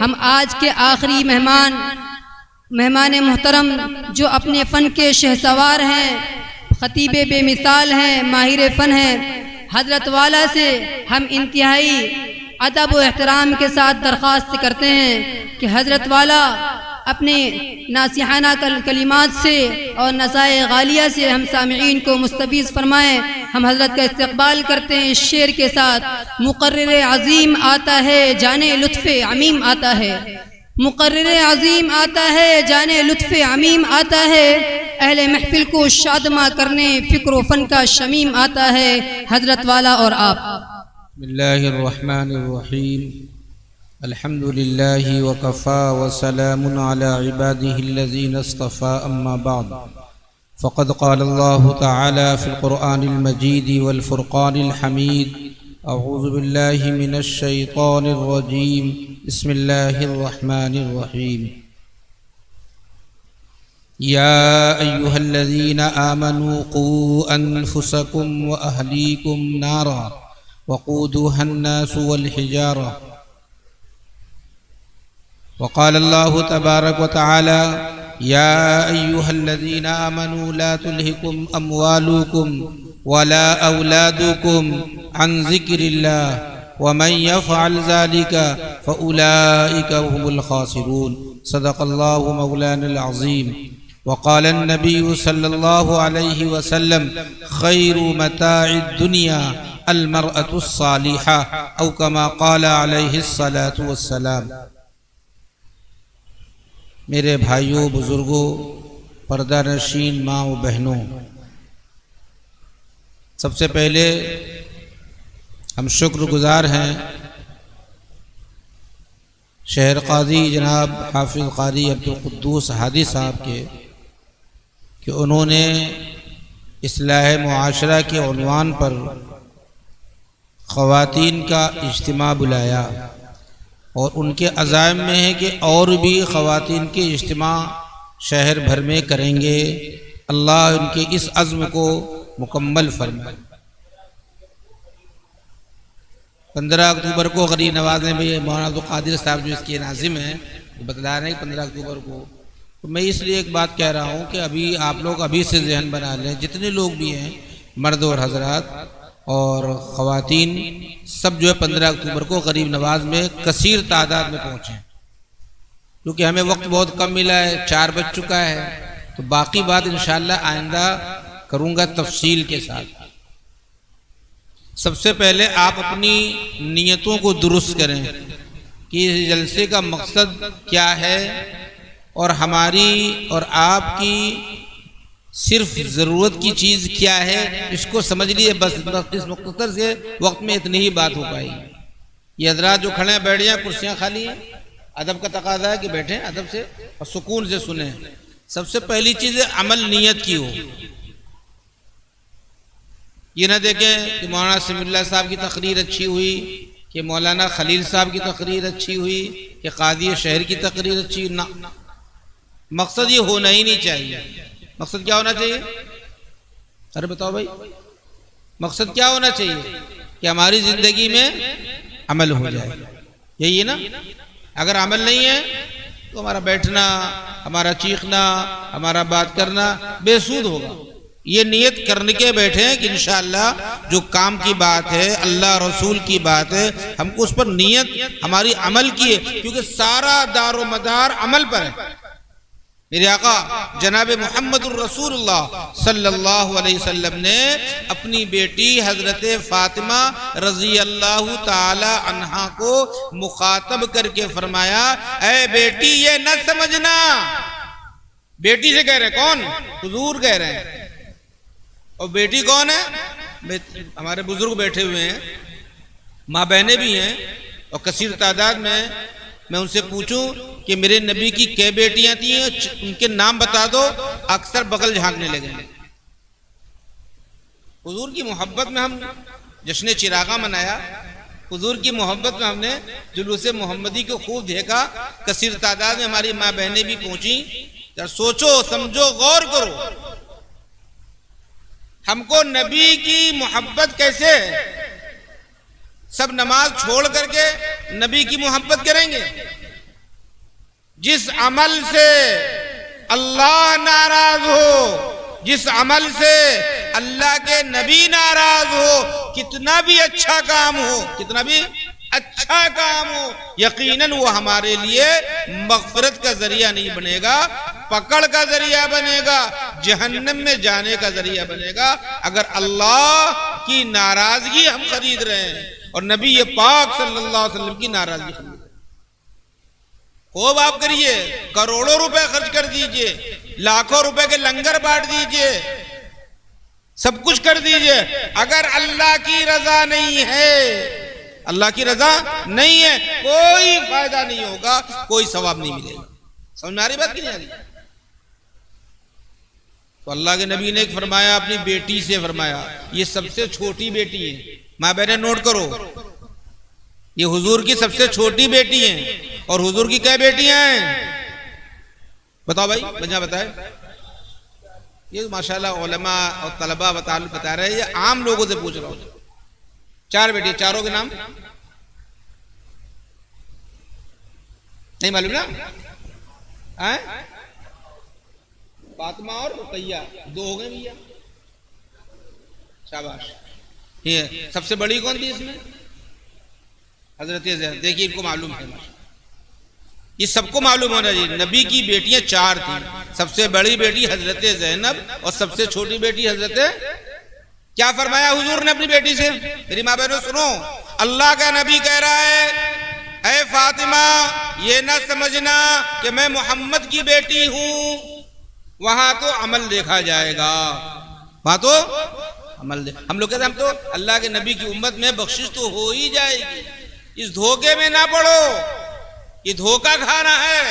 ہم آج کے آخری مہمان محترم جو اپنے فن کے شہسوار ہیں، خطیب بے مثال ہیں، ماہر فن ہیں، حضرت والا سے ہم انتہائی ادب و احترام کے ساتھ درخواست کرتے ہیں کہ حضرت والا اپنے ناصحانہ کلمات سے اور نصائح غالیہ سے ہم سامعین کو مستفیض فرمائیں۔ ہم حضرت کا استقبال کرتے ہیں اس شعر کے ساتھ: مقرر عظیم آتا ہے جانے لطف عمیم آتا ہے، مقرر عظیم آتا ہے جانے لطف عمیم آتا ہے، اہل محفل کو شادماں کرنے فکر و فن کا شمیم آتا ہے۔ حضرت والا اور آپ۔ بسم اللہ الرحمن الرحیم، الحمد للہ وکفا وسلام علی عباده الذین اصطفى، اما بعد فقد قال اللہ تعالی فی القرآن المجید والفرقان الحمید، اعوذ باللہ من الشیطان الرجیم، بسم اللہ الرحمن الرحیم۔ یا ایہا الذین آمنوا قوا انفسکم واہلیکم نارا وقودها الناس والحجارہ۔ وقال الله تبارك وتعالى يا أيها الذين آمنوا لا تلهكم أموالكم ولا أولادكم عن ذكر الله ومن يفعل ذلك فأولئك هم الخاسرون، صدق الله مولانا العظيم۔ وقال النبي صلى الله عليه وسلم خير متاع الدنيا المرأة الصالحة، أو كما قال عليه الصلاة والسلام۔ میرے بھائیوں، بزرگوں، پردہ نشین ماں و بہنوں، سب سے پہلے ہم شکر گزار ہیں شہر قاضی جناب حافظ قاری عبدالقدوس ہادی صاحب کے کہ انہوں نے اصلاح معاشرہ کے عنوان پر خواتین کا اجتماع بلایا، اور ان کے عزائم میں ہے کہ اور بھی خواتین کے اجتماع شہر بھر میں کریں گے۔ اللہ ان کے اس عزم کو مکمل فرمائے۔ 15 اکتوبر کو غریب نوازنے میں مولانا عبدالقادر صاحب جو اس کے ناظم ہیں بتلا رہے ہیں 15 اکتوبر کو، تو میں اس لیے ایک بات کہہ رہا ہوں کہ ابھی آپ لوگ ابھی سے ذہن بنا لیں، جتنے لوگ بھی ہیں مرد اور حضرات اور خواتین سب جو ہے 15 اکتوبر کو غریب نواز میں کثیر تعداد میں پہنچیں، کیونکہ ہمیں وقت بہت کم ملا ہے، 4 بج چکا ہے، تو باقی بات انشاءاللہ آئندہ کروں گا تفصیل کے ساتھ۔ سب سے پہلے آپ اپنی نیتوں کو درست کریں کہ اس جلسے کا مقصد کیا ہے، اور ہماری اور آپ کی صرف ضرورت کی چیز کیا ہے، اس کو سمجھ لیے بس اس مختصر سے وقت میں اتنی ہی بات ہو پائے گی۔ یہ حضرات جو کھڑے ہیں بیٹھ جائیں، کرسیاں خالی ہیں، ادب کا تقاضا ہے کہ بیٹھیں ادب سے اور سکون سے سنیں۔ سب سے پہلی چیز ہے عمل نیت کی ہو، یہ نہ دیکھیں کہ مولانا سمیع اللہ صاحب کی تقریر اچھی ہوئی، کہ مولانا خلیل صاحب کی تقریر اچھی ہوئی، کہ قاضی شہر کی تقریر اچھی ہوئی، نہ، مقصد یہ ہونا ہی نہیں چاہیے۔ مقصد کیا ہونا چاہیے؟ ارے بتاؤ بھائی، مقصد کیا ہونا چاہیے؟ کہ ہماری زندگی میں عمل ہو جائے، یہی ہے نا۔ اگر عمل نہیں ہے تو ہمارا بیٹھنا، ہمارا چیخنا، ہمارا بات کرنا بے سود ہوگا۔ یہ نیت کرنے کے بیٹھے ہیں کہ انشاءاللہ جو کام کی بات ہے، اللہ رسول کی بات ہے، ہم کو اس پر نیت ہماری عمل کی ہے، کیونکہ سارا دار و مدار عمل پر ہے۔ میرے آقا جناب محمد الرسول اللہ صلی اللہ علیہ وسلم نے اپنی بیٹی حضرت فاطمہ رضی اللہ تعالی عنہا کو مخاطب کر کے فرمایا، اے بیٹی یہ نہ سمجھنا، بیٹی سے کہہ رہے ہیں، کون؟ حضور کہہ رہے ہیں، اور بیٹی کون ہے؟ ہمارے بزرگ بیٹھے ہوئے ہیں، ماں بہنیں بھی ہیں اور کثیر تعداد میں ان سے پوچھوں کہ میرے نبی کی کئی بیٹیاں تھیں، ان کے نام بتا دو، اکثر بغل جھانکنے لگے۔ حضور کی محبت میں ہم جشن چراغاں منایا، حضور کی محبت میں ہم نے جلوس محمدی کو خوب دیکھا، کثیر تعداد میں ہماری ماں بہنیں بھی پہنچی۔ سوچو سمجھو غور کرو، ہم کو نبی کی محبت کیسے ہے؟ سب نماز چھوڑ کر کے نبی کی محبت کریں گے؟ جس عمل سے اللہ ناراض ہو، جس عمل سے اللہ کے نبی ناراض ہو، کتنا بھی اچھا کام ہو، کتنا بھی اچھا کام ہو، یقیناً وہ ہمارے لیے مغفرت کا ذریعہ نہیں بنے گا، پکڑ کا ذریعہ بنے گا، جہنم میں جانے کا ذریعہ بنے گا، اگر اللہ کی ناراضگی ہم خرید رہے ہیں اور نبی پاک صلی اللہ علیہ وسلم کی ناراضگی خرید رہے ہیں۔ خوب آپ کریے، کروڑوں روپے خرچ کر دیجئے، لاکھوں روپے کے لنگر بانٹ دیجئے، سب کچھ کر دیجئے، اگر اللہ کی رضا نہیں ہے، اللہ کی رضا نہیں ہے، کوئی فائدہ نہیں ہوگا، کوئی ثواب نہیں ملے گا۔ سمجھ میں آ رہی بات کی نہیں آ رہی؟ تو اللہ کے نبی نے ایک فرمایا، اپنی بیٹی سے فرمایا، یہ سب سے چھوٹی بیٹی ہے، ماں بہنیں نوٹ کرو، یہ حضور کی سب سے چھوٹی بیٹی ہیں، اور حضور کی کئی بیٹیاں ہیں؟ بتاؤ بھائی، بجا بتائے۔ یہ ماشاءاللہ علماء اور طلباء بتا رہے ہیں، یہ عام لوگوں سے پوچھ رہا ہوں۔ 4 بیٹی، چاروں کے نام نہیں معلوم نا؟ فاطمہ اور رقیہ، 2 ہو گئے بھیا، شاباش۔ یہ سب سے بڑی کون تھی اس میں؟ حضرت زینب۔ دیکھیے ان کو معلوم ہے، یہ سب کو معلوم ہونا چاہیے، نبی کی بیٹیاں 4 تھیں، سب سے بڑی بیٹی حضرت زینب اور سب سے چھوٹی بیٹی حضرت۔ کیا فرمایا حضور نے اپنی بیٹی سے؟ میری ماں بہنوں سنو، اللہ کا نبی کہہ رہا ہے، اے فاطمہ یہ نہ سمجھنا کہ میں محمد کی بیٹی ہوں، وہاں تو عمل دیکھا جائے گا، وہاں تو عمل ہم لوگ کہتے ہیں ہم تو اللہ کے نبی کی امت میں بخشش تو ہو ہی جائے گی، اس دھوکے میں نہ پڑو، یہ دھوکہ کھانا ہے،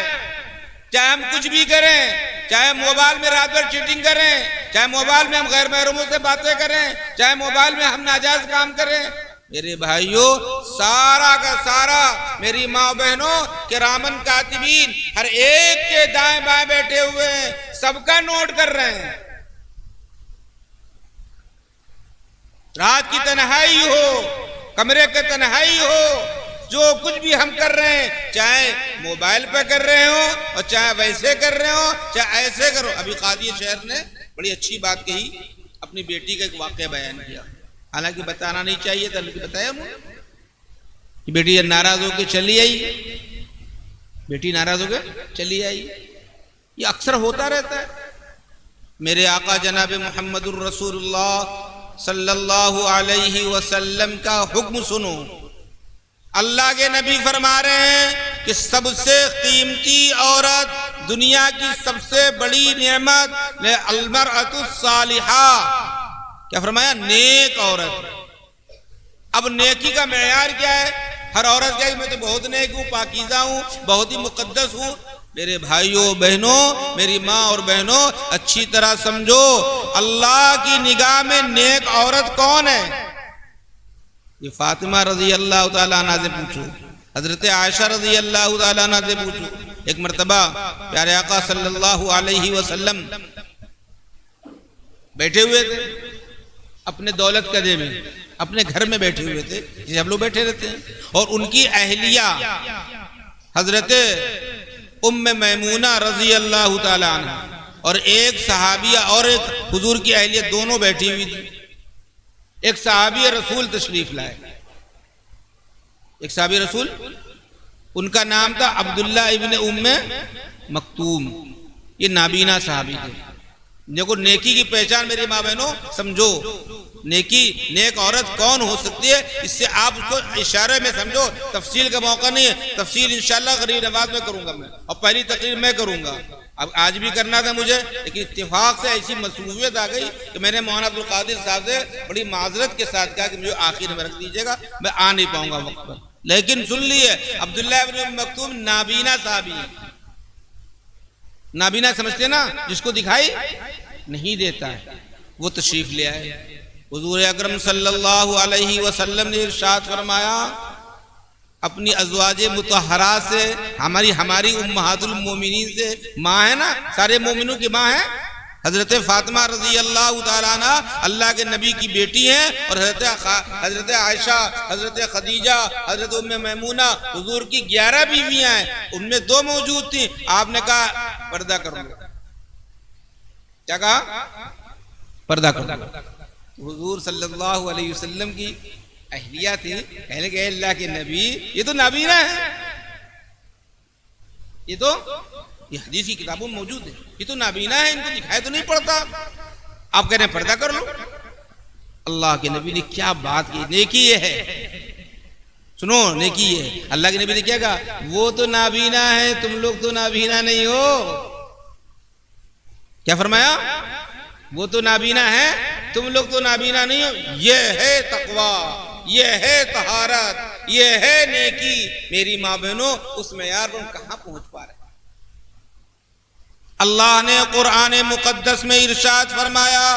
چاہے ہم کچھ بھی کریں، چاہے موبائل میں رات بھر چیٹنگ کریں، چاہے موبائل میں ہم غیر محرموں سے باتیں کریں، چاہے موبائل میں ہم ناجائز کام کریں، میرے بھائیوں سارا کا سارا میری ماں بہنوں کرامن کاتبین ہر ایک کے دائیں بائیں بیٹھے ہوئے ہیں، سب کا نوٹ کر رہے ہیں۔ رات کی تنہائی ہو، کمرے کی تنہائی ہو، جو کچھ بھی ہم کر رہے ہیں، چاہے موبائل پہ کر رہے ہوں اور چاہے ویسے کر رہے ہوں، چاہے ایسے کرو۔ ابھی قاضی شہر نے بڑی اچھی بات کہی، اپنی بیٹی کا ایک واقعہ بیان کیا، حالانکہ بتانا نہیں چاہیے تھا لیکن بتایا انہوں نے کہ بیٹی ناراض ہو کے چلی آئی، بیٹی ناراض ہو کے چلی آئی، یہ اکثر ہوتا رہتا ہے۔ میرے آقا جناب محمد الرسول اللہ صلی اللہ علیہ وسلم کا حکم سنو، اللہ کے نبی فرما رہے ہیں کہ سب سے قیمتی عورت، دنیا کی سب سے بڑی نعمت المرأۃ الصالحہ، کیا فرمایا؟ نیک عورت۔ اب نیکی کا معیار کیا ہے؟ ہر عورت کیا ہے میں تو بہت نیک ہوں، پاکیزہ ہوں، بہت ہی مقدس ہوں؟ میرے بھائیوں بہنوں، میری ماں اور بہنوں اچھی طرح سمجھو، اللہ کی نگاہ میں نیک عورت کون ہے؟ یہ فاطمہ رضی اللہ تعالیٰ عنہ سے پوچھو، حضرت عائشہ رضی اللہ تعالیٰ عنہ سے پوچھو۔ ایک مرتبہ پیارے آقا صلی اللہ علیہ وسلم بیٹھے ہوئے تھے اپنے دولت قدے میں، اپنے گھر میں بیٹھے ہوئے تھے جسے ہم لوگ بیٹھے رہتے ہیں، اور ان کی اہلیہ حضرت ام میمونہ رضی اللہ تعالیٰ عنہ اور ایک صحابیہ اور ایک حضور کی اہلیہ دونوں بیٹھی ہوئی تھی۔ ایک صحابی رسول تشریف لائے، ایک صحابی رسول، ان کا نام تھا عبداللہ ابن ام مکتوم، یہ نابینا صحابی تھے۔ دیکھو نیکی کی پہچان میری ماں بہنوں سمجھو، نیک عورت کون ہو سکتی ہے، اس سے آپ اس کو اشارے میں سمجھو، تفصیل کا موقع نہیں ہے، تفصیل انشاءاللہ غریب نواز میں کروں گا میں، اور پہلی تقریر میں کروں گا، اب آج بھی کرنا تھا مجھے، لیکن اتفاق سے ایسی مصروفیت آ گئی کہ میں نے مولانا عبدالقادر صاحب سے بڑی معذرت کے ساتھ کہا کہ مجھے آخر میں رکھ دیجیے گا، میں آ نہیں پاؤں گا وقت پر، لیکن سن لیے عبداللہ ابن مکتوم نابینا صحابی، نابینا سمجھتے نا جس کو دکھائی نہیں دیتا ہے، وہ تشریف لے آئے۔ حضور اکرم صلی اللہ علیہ وسلم نے ارشاد فرمایا اپنی ازواج مطہرات سے، ہماری امہات المومنین سے، ماں ہے نا، سارے مومنوں کی ماں ہے، حضرت فاطمہ رضی اللہ تعالیٰ عنہ اللہ کے نبی کی بیٹی ہیں، اور حضرت عائشہ، حضرت خدیجہ، حضرت ام میمونہ، حضور کی 11 بیویاں ہیں، ان میں 2 موجود تھیں۔ آپ نے کہا پردہ کر لو، کیا کہا؟ پردہ کر لو۔ حضور صلی اللہ علیہ وسلم کی اہلیہ تھی، کہنے لگے اللہ کے نبی یہ تو نابینا ہے، یہ حدیث کی کتابوں میں موجود ہے، یہ تو نابینا ہے، ان کو دکھائی تو نہیں پڑتا، آپ کہہ رہے ہیں پردہ کر لو۔ اللہ کے نبی نے کیا بات کی، نیکی یہ ہے، سنو نیکی یہ ہے۔ اللہ کے نبی نے کیا کہا؟ وہ تو نابینا ہے، تم لوگ تو نابینا نہیں ہو۔ کیا فرمایا؟ وہ تو نابینا ہے، تم لوگ تو نابینا نہیں ہو۔ یہ ہے تقوی، یہ ہے طہارت، یہ ہے نیکی۔ میری ماں بہنوں، اس معیار پر ہم کہاں پہنچ پا رہے ہیں؟ اللہ نے قرآن مقدس میں ارشاد فرمایا،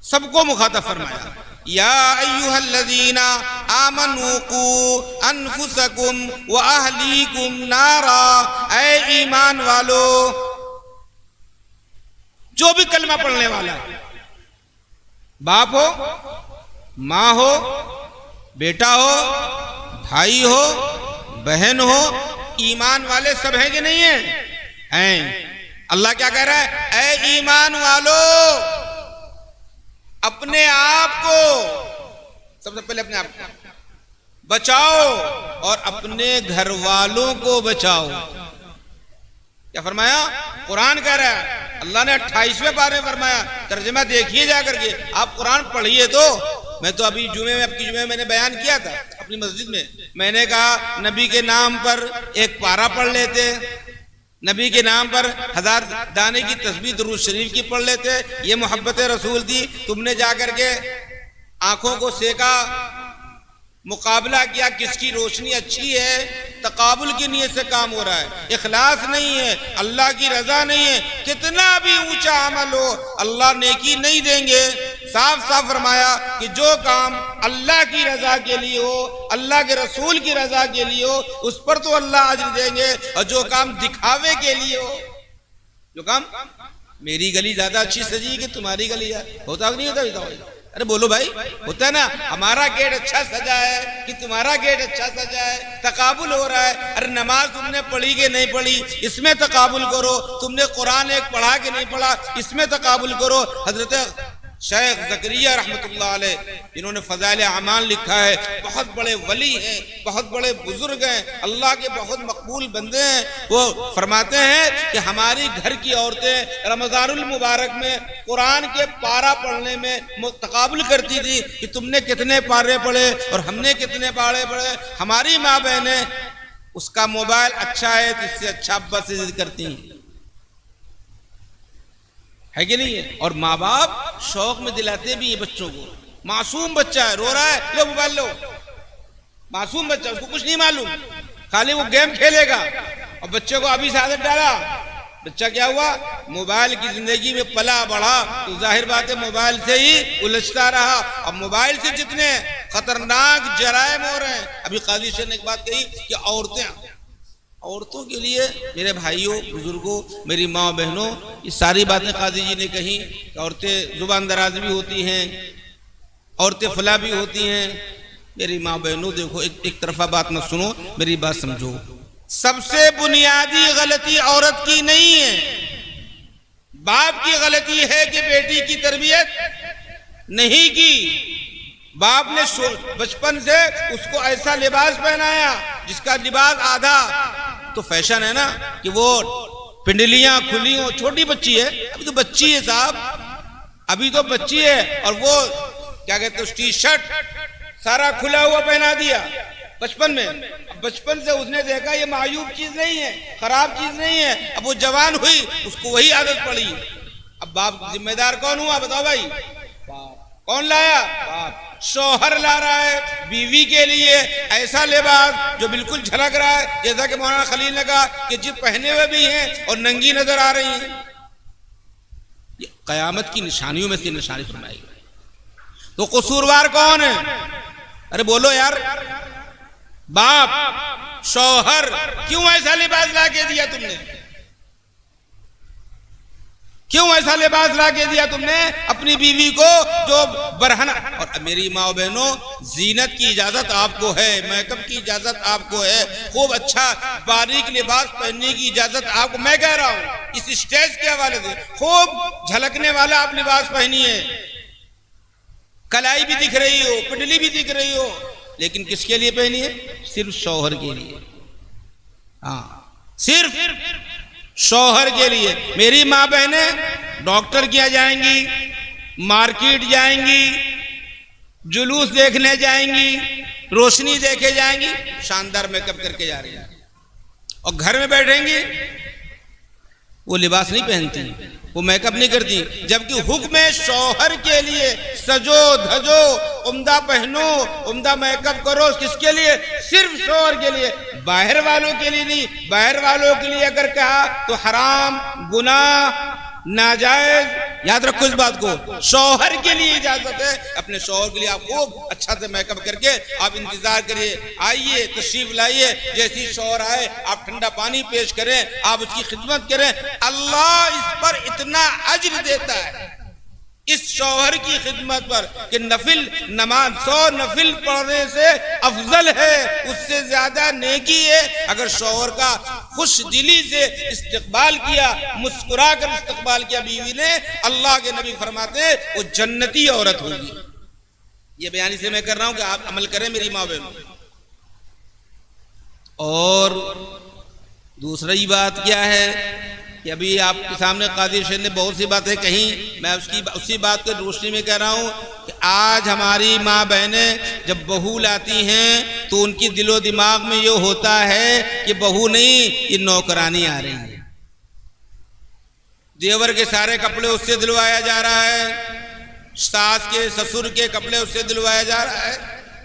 سب کو مخاطب فرمایا، یا ایھا الذین آمنوا قوا انفسکم واہلیکم نارا، اے ایمان والو، جو بھی کلمہ پڑھنے والا ہے، باپ ہو، ماں ہو، بیٹا ہو، بھائی ہو، بہن ہو، ایمان والے سب ہیں کہ نہیں ہیں؟ ہیں۔ اللہ کیا کہہ رہا ہے؟ اے ایمان والو، اپنے آپ کو، سب سے پہلے اپنے آپ کو بچاؤ اور اپنے گھر والوں کو بچاؤ۔ کیا فرمایا؟ قرآن کہہ رہا ہے، اللہ نے 28ویں پارے میں فرمایا، ترجمہ دیکھیے جا کر کے، آپ قرآن پڑھیے تو۔ میں تو ابھی اب کی جمعے میں نے بیان کیا تھا اپنی مسجد میں نے کہا نبی کے نام پر ایک پارہ پڑھ لیتے، نبی کے نام پر 1000 دانے کی تسبیح درود شریف کی پڑھ لیتے، یہ محبت رسول تھی۔ تم نے جا کر کے آنکھوں کو سیکا، مقابلہ کیا کس کی روشنی اچھی ہے، تقابل کی نیت سے کام ہو رہا ہے، اخلاص نہیں ہے، اللہ کی رضا نہیں ہے، کتنا بھی اونچا عمل ہو اللہ نیکی نہیں دیں گے۔ صاف صاف فرمایا کہ جو کام اللہ کی رضا کے لیے ہو، اللہ کے رسول کی رضا کے لیے ہو، اس پر تو اللہ اجر دیں گے، اور جو کام دکھاوے کے لیے ہو، جو کام میری گلی زیادہ اچھی سجی کہ تمہاری گلی ہوتا نہیں ہوتا؟ ارے بولو بھائی، ہوتا ہے نا، ہمارا گیٹ اچھا سجا ہے کہ تمہارا گیٹ اچھا سجا ہے، تقابل ہو رہا ہے۔ ارے نماز تم نے پڑھی کہ نہیں پڑھی، اس میں تقابل کرو۔ تم نے قرآن ایک پڑھا کہ نہیں پڑھا، اس میں تقابل کرو۔ حضرت شیخ زکریا رحمۃ اللہ علیہ، جنہوں نے فضائل اعمال لکھا ہے، بہت بڑے ولی ہیں، بہت بڑے بزرگ ہیں، اللہ کے بہت مقبول بندے ہیں۔ وہ فرماتے ہیں کہ ہماری گھر کی عورتیں رمضان المبارک میں قرآن کے پارہ پڑھنے میں تقابل کرتی تھی کہ تم نے کتنے پارے پڑھے اور ہم نے کتنے پارے پڑھے۔ ہماری ماں بہنیں اس کا موبائل اچھا ہے تو اس سے اچھا ابا سے ضد کرتی ہیں، ہے کہ نہیں ہے؟ اور ماں باپ شوق میں دلاتے بھی ہیں بچوں کو۔ معصوم بچہ ہے، رو رہا ہے، لو موبائل لو، معصوم بچہ، اس کو کچھ نہیں معلوم، خالی وہ گیم کھیلے گا۔ اور بچے کو ابھی سے عادت ڈالا، بچہ کیا ہوا؟ موبائل کی زندگی میں پلا بڑھا تو ظاہر بات ہے موبائل سے ہی الجھتا رہا۔ اب موبائل سے جتنے خطرناک جرائم ہو رہے ہیں، ابھی قاضی شاہ نے ایک بات کہی کہ عورتوں کے لیے، میرے بھائیوں، بزرگوں، میری ماں بہنوں، یہ ساری باتیں قاضی جی نے کہی کہ عورتیں زبان دراز بھی ہوتی ہیں، عورتیں فلا بھی ہوتی ہیں۔ میری ماں بہنوں دیکھو، ایک طرفہ بات نہ سنو، میری بات سمجھو۔ سب سے بنیادی غلطی عورت کی نہیں ہے، باپ کی غلطی ہے کہ بیٹی کی تربیت نہیں کی۔ باپ نے بچپن سے اس کو ایسا لباس پہنایا جس کا لباس آدھا تو فیشن ہے نا کہ وہ پنڈلیاں کھلی ہوں، چھوٹی بچی ہے، ابھی تو بچی ہے صاحب، ابھی تو بچی ہے، اور وہ کیا کہتے ہیں ٹی شرٹ سارا کھلا ہوا پہنا دیا بچپن میں۔ بچپن سے اس نے دیکھا یہ معیوب چیز نہیں ہے، خراب چیز نہیں ہے، اب وہ جوان ہوئی اس کو وہی عادت پڑی۔ اب باپ ذمہ دار کون ہوا بتاؤ بھائی؟ کون لایا؟ باپ۔ شوہر لا رہا ہے بیوی کے لیے ایسا لباس جو بالکل جھلک رہا ہے، جیسا کہ مولانا خلیل نے کہا کہ جی پہنے ہوئے بھی ہیں اور ننگی نظر آ رہی ہیں۔ یہ قیامت کی نشانیوں میں سے نشانی فرمائی گئی۔ تو قصوروار کون ہے؟ ارے بولو یار، باپ، شوہر، کیوں ایسا لباس لا کے دیا تم نے؟ کیوں ایسا لباس لا کے دیا تم نے اپنی بیوی کو جو برہنہ؟ اور میری ماں و بہنوں، زینت کی اجازت آپ کو ہے، میک اپ کی اجازت آپ کو ہے، خوب اچھا باریک لباس پہننے کی اجازت آپ کو، میں کہہ رہا ہوں اس اسٹیج کے حوالے سے، خوب جھلکنے والا آپ لباس پہنیے، کلائی بھی دکھ رہی ہو، پنڈلی بھی دکھ رہی ہو، لیکن کس کے لیے پہنی ہے؟ صرف شوہر کے لیے، ہاں صرف شوہر کے لیے۔ میری ماں بہنیں ڈاکٹر کیا جائیں گی، مارکیٹ جائیں گی، جلوس دیکھنے جائیں گی، روشنی دیکھے جائیں گی، شاندار میک اپ کر کے جا رہی ہیں، اور گھر میں بیٹھیں گی وہ لباس نہیں پہنتی، وہ میک اپ نہیں کرتی، جبکہ حکم شوہر کے لیے سجو دھجو، عمدہ پہنو، عمدہ میک اپ کرو، کس کے لیے؟ صرف شوہر کے لیے، باہر والوں کے لیے نہیں۔ باہر والوں کے لیے اگر کہا تو حرام، گناہ، ناجائز، یاد رکھو اس بات کو۔ شوہر کے لیے اجازت ہے، اپنے شوہر کے لیے آپ خوب اچھا سے میک اپ کر کے آپ انتظار کریے، آئیے، تشریف لائیے، جیسی شوہر آئے آپ ٹھنڈا پانی پیش کریں، آپ اس کی خدمت کریں، اللہ اس پر اتنا اجر دیتا ہے، اس شوہر کی خدمت پر، کہ نفل نماز 100 نفل پڑھنے سے افضل ہے، اس سے زیادہ نیکی ہے اگر شوہر کا خوش دلی سے استقبال کیا، مسکرا کر استقبال کیا بیوی نے۔ اللہ کے نبی فرماتے ہیں وہ جنتی عورت ہوگی۔ یہ بیان سے میں کر رہا ہوں کہ آپ عمل کریں میری ماں بہنوں۔ اور دوسری بات کیا ہے کہ ابھی آپ کے سامنے قاضی شیخ نے بہت سی باتیں کہیں، میں اسی بات کو روشنی میں کہہ رہا ہوں کہ آج ہماری ماں بہنیں جب بہو لاتی ہیں تو ان کی دل و دماغ میں یہ ہوتا ہے کہ بہو نہیں، یہ نوکرانی آ رہی ہے، دیور کے سارے کپڑے اس سے دلوایا جا رہا ہے، ساس کے سسر کے کپڑے اس سے دلوایا جا رہا ہے،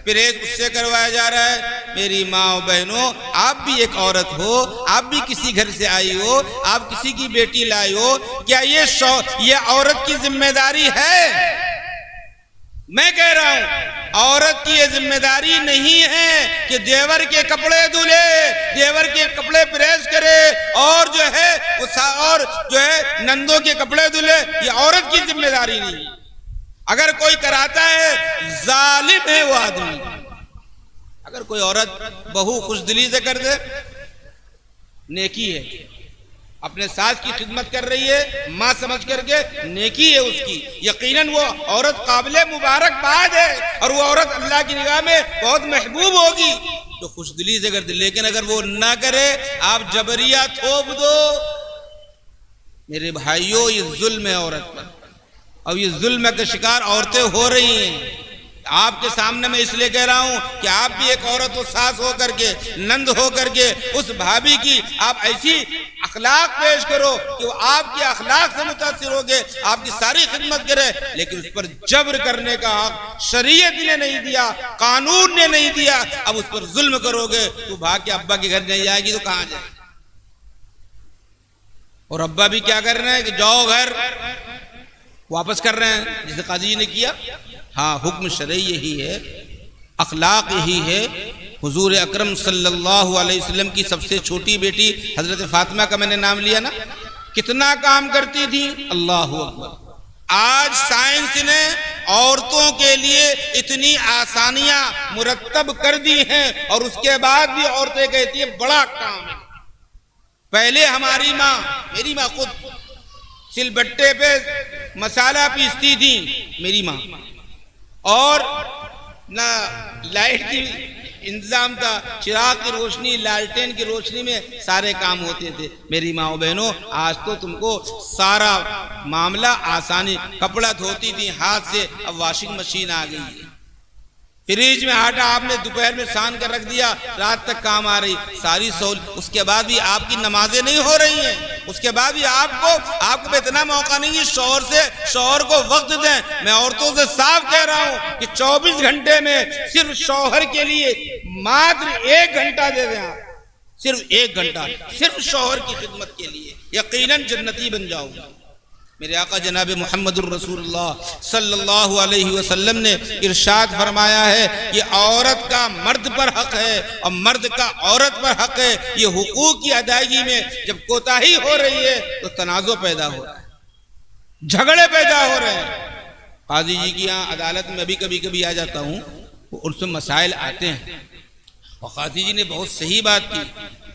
پریز اس سے کروایا جا رہا ہے۔ میری ماں و بہنوں، آپ بھی ایک عورت ہو، آپ بھی کسی گھر سے آئی ہو، آپ کسی کی بیٹی لائی ہو، کیا یہ عورت کی ذمہ داری ہے؟ میں کہہ رہا ہوں عورت کی یہ ذمہ داری نہیں ہے کہ دیور کے کپڑے دھلے، دیور کے کپڑے پریس کرے، اور جو ہے نندوں کے کپڑے دھلے، یہ عورت کی ذمہ داری نہیں ہے۔ اگر کوئی کراتا ہے ظالم ہے وہ آدمی۔ اگر کوئی عورت بہو خوش دلی سے کر دے نیکی ہے، اپنے ساس کی خدمت کر رہی ہے ماں سمجھ کر کے، نیکی ہے اس کی، یقیناً وہ عورت قابل مبارک باد ہے، اور وہ عورت اللہ کی نگاہ میں بہت محبوب ہوگی جو خوش دلی سے کر دے۔ لیکن اگر وہ نہ کرے، آپ جبریہ تھوپ دو، میرے بھائیوں یہ ظلم ہے عورت پر، اور یہ ظلم کا شکار عورتیں ہو رہی ہیں۔ آپ کے سامنے میں اس لیے کہہ رہا ہوں کہ آپ بھی ایک عورت و ساس ہو کر کے، نند ہو کر کے، اس بھابی کی آپ ایسی اخلاق پیش کرو کہ وہ آپ کے اخلاق سے متاثر ہو گے، آپ کی ساری خدمت کرے، لیکن اس پر جبر کرنے کا حق شریعت نے نہیں دیا، قانون نے نہیں دیا۔ اب اس پر ظلم کرو گے تو بھاگ کے ابا کے گھر نہیں جائے گی تو کہاں جائے گی؟ اور ابا بھی کیا کر رہے ہیں کہ جاؤ گھر واپس کر رہے ہیں، جسے قاضی نے کیا۔ ہاں حکم شرعی یہی ہے، اخلاق یہی ہے۔ حضور اکرم صلی اللہ علیہ وسلم کی سب سے چھوٹی بیٹی حضرت فاطمہ کا میں نے نام لیا نا، کتنا کام کرتی تھی، اللہ اکبر۔ آج سائنس نے عورتوں کے لیے اتنی آسانیاں مرتب کر دی ہیں، اور اس کے بعد بھی عورتیں کہتی ہیں بڑا کام ہے۔ پہلے ہماری ماں، میری ماں خود سل بٹے پہ مسالہ پیستی تھی میری ماں، اور نہ لائٹ کی انتظام تھا، چراغ کی روشنی، لالٹین کی روشنی میں سارے کام ہوتے تھے۔ میری ماں و بہنوں، آج تو تم کو سارا معاملہ آسانی، کپڑا دھوتی تھی ہاتھ سے، اب واشنگ مشین آ گئی ہے، فریج میں آٹا آپ نے دوپہر میں سان کر رکھ دیا، رات تک کام آ رہی، ساری سہولت۔ اس کے بعد بھی آپ کی نمازیں نہیں ہو رہی ہیں، اس کے بعد بھی آپ کو اتنا موقع نہیں ہے شوہر کو وقت دیں۔ میں عورتوں سے صاف کہہ رہا ہوں کہ 24 گھنٹے میں صرف شوہر کے لیے ماتر 1 گھنٹہ دے دیں، آپ صرف 1 گھنٹہ صرف شوہر کی خدمت کے لیے، یقیناً جنتی بن جاؤ گے۔ میرے آقا جناب محمد الرسول اللہ صلی اللہ علیہ وسلم نے ارشاد فرمایا ہے کہ عورت کا مرد پر حق ہے اور مرد کا عورت پر حق ہے۔ یہ حقوق کی ادائیگی میں جب کوتاہی ہو رہی ہے تو تنازع پیدا ہو رہا ہے۔ جھگڑے پیدا ہو رہے ہیں. قاضی جی کی یہاں عدالت میں ابھی کبھی کبھی آ جاتا ہوں، ان سے مسائل آتے ہیں اور قاضی جی نے بہت صحیح بات کی.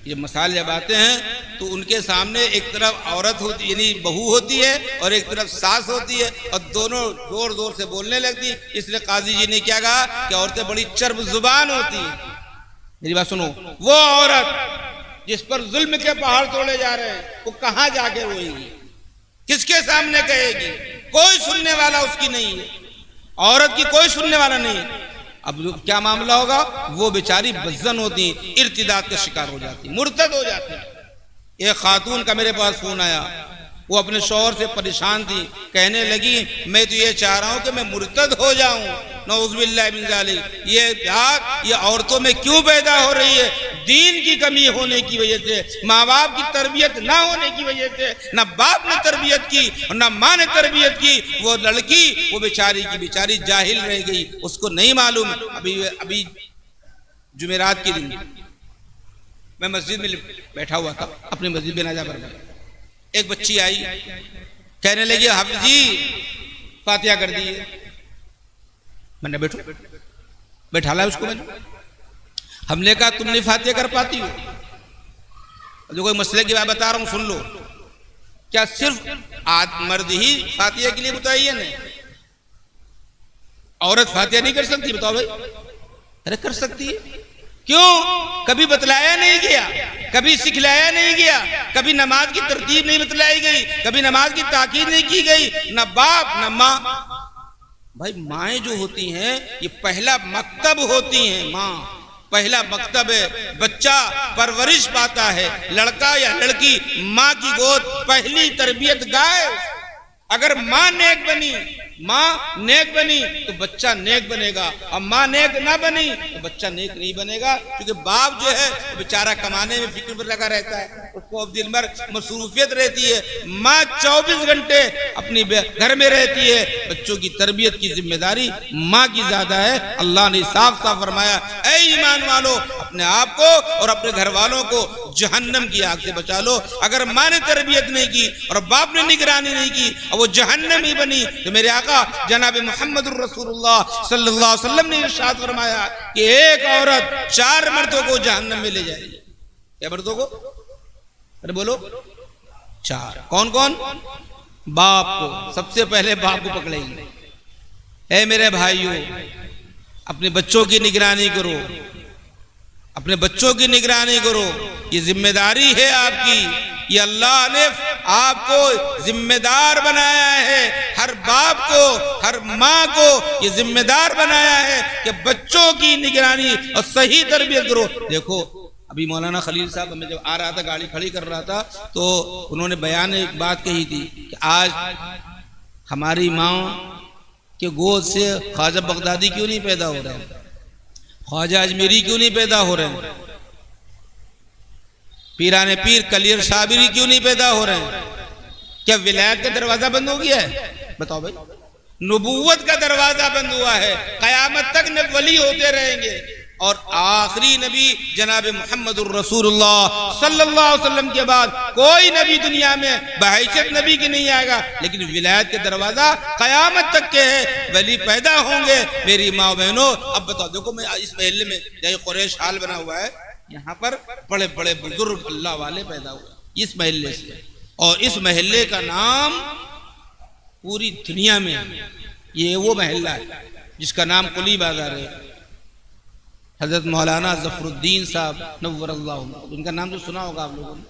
یہ مسائل جب آتے ہیں تو ان کے سامنے ایک طرف عورت ہوتی یعنی بہو ہوتی ہے اور ایک طرف ساس ہوتی ہے اور دونوں زور زور سے بولنے لگتی. اس لیے قاضی جی نے کیا کہا کہ عورتیں بڑی چرب زبان ہوتی ہیں. میری بات سنو، وہ عورت جس پر ظلم کے پہاڑ توڑے جا رہے ہیں وہ کہاں جا کے روئے گی، کس کے سامنے کہے گی؟ کوئی سننے والا اس کی نہیں ہے، عورت کی کوئی سننے والا نہیں ہے. اب کیا معاملہ ہوگا؟ وہ بیچاری بدزن ہوتی ہیں، ارتداد کا شکار ہو جاتی، مرتد ہو جاتی. ایک خاتون کا میرے پاس فون آیا، وہ اپنے شوہر سے پریشان تھی، کہنے لگی میں تو یہ چاہ رہا ہوں کہ میں مرتد ہو جاؤں. نعوذ باللہ من ذالک. یہ بات یہ عورتوں میں کیوں پیدا ہو رہی ہے؟ دین کی کمی ہونے کی وجہ سے، ماں باپ کی تربیت نہ ہونے کی وجہ سے. نہ باپ نے تربیت کی اور نہ ماں نے تربیت کی. وہ لڑکی وہ بیچاری جاہل رہ گئی، اس کو نہیں معلوم. ابھی جمعرات کے دن میں مسجد میں بیٹھا ہوا تھا، اپنی مسجد میں ناجا پر ایک بچی آئی، کہنے لگی حافظ جی فاتحہ کر دیئے. میں نے بیٹھا لا اس کو. میں نے ہم نے کہا تم نہیں فاتحہ کر پاتی ہو؟ جو کوئی مسئلے کی بات بتا رہا ہوں سن لو. کیا صرف مرد ہی فاتحہ کے لیے متعین ہے؟ عورت فاتحہ نہیں کر سکتی؟ بتاؤ بھائی. ارے کر سکتی ہے. کیوں؟ کبھی بتلایا نہیں گیا، کبھی سکھلایا نہیں گیا، کبھی نماز کی ترتیب نہیں بتلائی گئی، کبھی نماز کی تاکید نہیں کی گئی. نہ باپ نہ ماں. بھائی مائیں جو ہوتی ہیں یہ پہلا مکتب ہوتی ہیں. ماں پہلا مکتب ہے. بچہ پرورش پاتا ہے، لڑکا یا لڑکی ماں کی گود پہلی تربیت گاہ. اگر ماں نیک بنی تو بچہ نیک بنے گا، اور ماں نیک نہ بنی تو بچہ نیک نہیں بنے گا. کیونکہ باپ جو ہے بیچارہ کمانے میں فکر پر لگا رہتا ہے، اس کو دن بھر مصروفیت رہتی ہے. ماں 24 گھنٹے اپنی گھر میں رہتی ہے. بچوں کی تربیت کی ذمہ داری ماں کی زیادہ ہے. اللہ نے صاف فرمایا اے ایمان والو اپنے آپ کو اور اپنے گھر والوں کو جہنم کی آگ سے بچا لو. اگر ماں نے تربیت نہیں کی اور باپ نے نگرانی نہیں کی اور وہ جہنم ہی بنی تو میرے آقا جناب محمد الرسول اللہ صلی اللہ علیہ وسلم نے ارشاد فرمایا کہ ایک عورت 4 مردوں کو جہنم میں لے جائے گی. کیا مردوں کو؟ ارے بولو 4. کون کون؟ باپ کو. سب سے پہلے باپ کو پکڑے گی. اے میرے بھائیوں اپنے بچوں کی نگرانی کرو، اپنے بچوں کی نگرانی کرو. یہ ذمہ داری ہے آپ کی. یہ اللہ نے آپ کو ذمہ دار بنایا ہے. ہر باپ کو ہر ماں کو یہ ذمہ دار بنایا ہے کہ بچوں کی نگرانی اور صحیح تربیت کرو. دیکھو ابھی مولانا خلیل صاحب ہمیں جب آ رہا تھا گاڑی کھڑی کر رہا تھا تو انہوں نے بیان ایک بات کہی تھی کہ آج ہماری ماں کہ گود سے خواجہ بغدادی کیوں نہیں پیدا ہو رہے ہیں، خواجہ اجمیری کیوں نہیں پیدا ہو رہے ہیں، پیران پیر کلیر صابری کیوں نہیں پیدا ہو رہے ہیں؟ کیا ولایت کا دروازہ بند ہو گیا ہے؟ بتاؤ بھائی. نبوت کا دروازہ بند ہوا ہے. قیامت تک ولی ہوتے رہیں گے اور آخری نبی جناب محمد الرسول اللہ صلی اللہ علیہ وسلم کے بعد کوئی نبی دنیا میں بحیثیت نبی کی نہیں آئے گا. لیکن ولایت کے دروازہ قیامت تک کے ہے. ولی پیدا ہوں گے. میری ماں بہنوں اب بتاؤ، دیکھو میں اس محلے میں جائے قریش حال بنا ہوا ہے، یہاں پر بڑے بڑے بزرگ اللہ والے پیدا ہوئے اس محلے سے. اور اس محلے کا نام پوری دنیا میں یہ وہ محلہ ہے جس کا نام قلی بازار ہے. حضرت مولانا ظفر الدین صاحب نور اللہ، ان کا نام تو سنا ہوگا آپ لوگوں نے.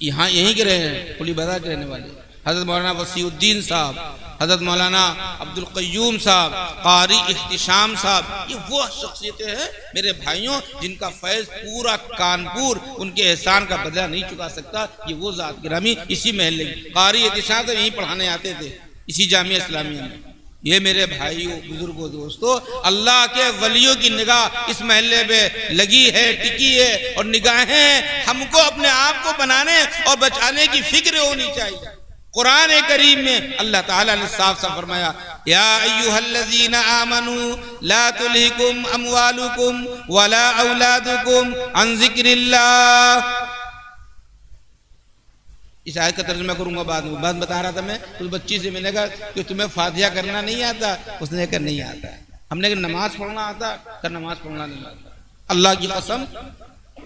یہاں یہیں کے رہے ہیں، قلی بازار کے رہنے والے. حضرت مولانا وسیع الدین صاحب، حضرت مولانا عبد القیوم صاحب، قاری احتشام صاحب، یہ وہ شخصیتیں ہیں میرے بھائیوں جن کا فیض پورا کانپور ان کے احسان کا بدلہ نہیں چکا سکتا. یہ وہ ذات گرامی اسی محلے میں قاری احتشام سے یہیں پڑھانے آتے تھے اسی جامعہ اسلامیہ میں. یہ میرے بھائیوں بزرگوں دوستوں اللہ کے ولیوں کی نگاہ اس محلے پہ لگی ہے، ٹکی ہے، اور نگاہیں ہم کو اپنے آپ کو بنانے اور بچانے کی فکر ہونی چاہیے. قرآن کریم میں اللہ تعالیٰ نے صاف فرمایا یا ایھا الذین آمنوا لا تلہکم اموالکم ولا اولادکم عن ذکر اللہ. اس آیت کا ترجمہ کروں گا بعد میں. بات بتا رہا تھا میں اس بچی سے، میں نے کہا کہ تمہیں فاتحہ کرنا نہیں آتا؟ اس نے کہا نہیں آتا. ہم نے کہا نماز پڑھنا آتا؟ کہ نماز پڑھنا نہیں آتا. اللہ کی قسم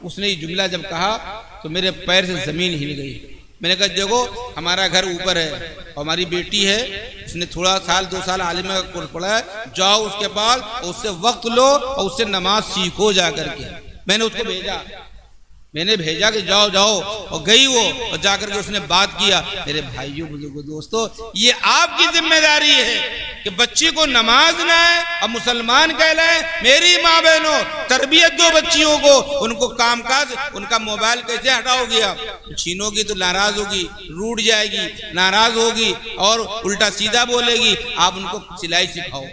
اس نے یہ جملہ جب کہا تو میرے پیر سے زمین ہل گئی. میں نے کہا دیکھو ہمارا گھر اوپر ہے اور ہماری بیٹی ہے، اس نے تھوڑا سال 2 سال عالمہ کا کورس پڑھا ہے، جاؤ اس کے پاس اور اس سے وقت لو اور اس سے نماز سیکھو جا کر کے. میں نے اس کو بھیجا کہ جاؤ اور گئی وہ، اور جا کر کے اس نے بات کیا. میرے بھائیوں بزرگوں دوستو، یہ آپ کی ذمہ داری ہے کہ بچی کو نماز نہ ہے اور مسلمان کہلائے. میری ماں بہنوں تربیت دو بچیوں کو، ان کو کام کاج، ان کا موبائل کیسے ہٹاؤ گی آپ؟ چھینو گی تو ناراض ہوگی، روٹ جائے گی، ناراض ہوگی اور الٹا سیدھا بولے گی. آپ ان کو سلائی سکھاؤ،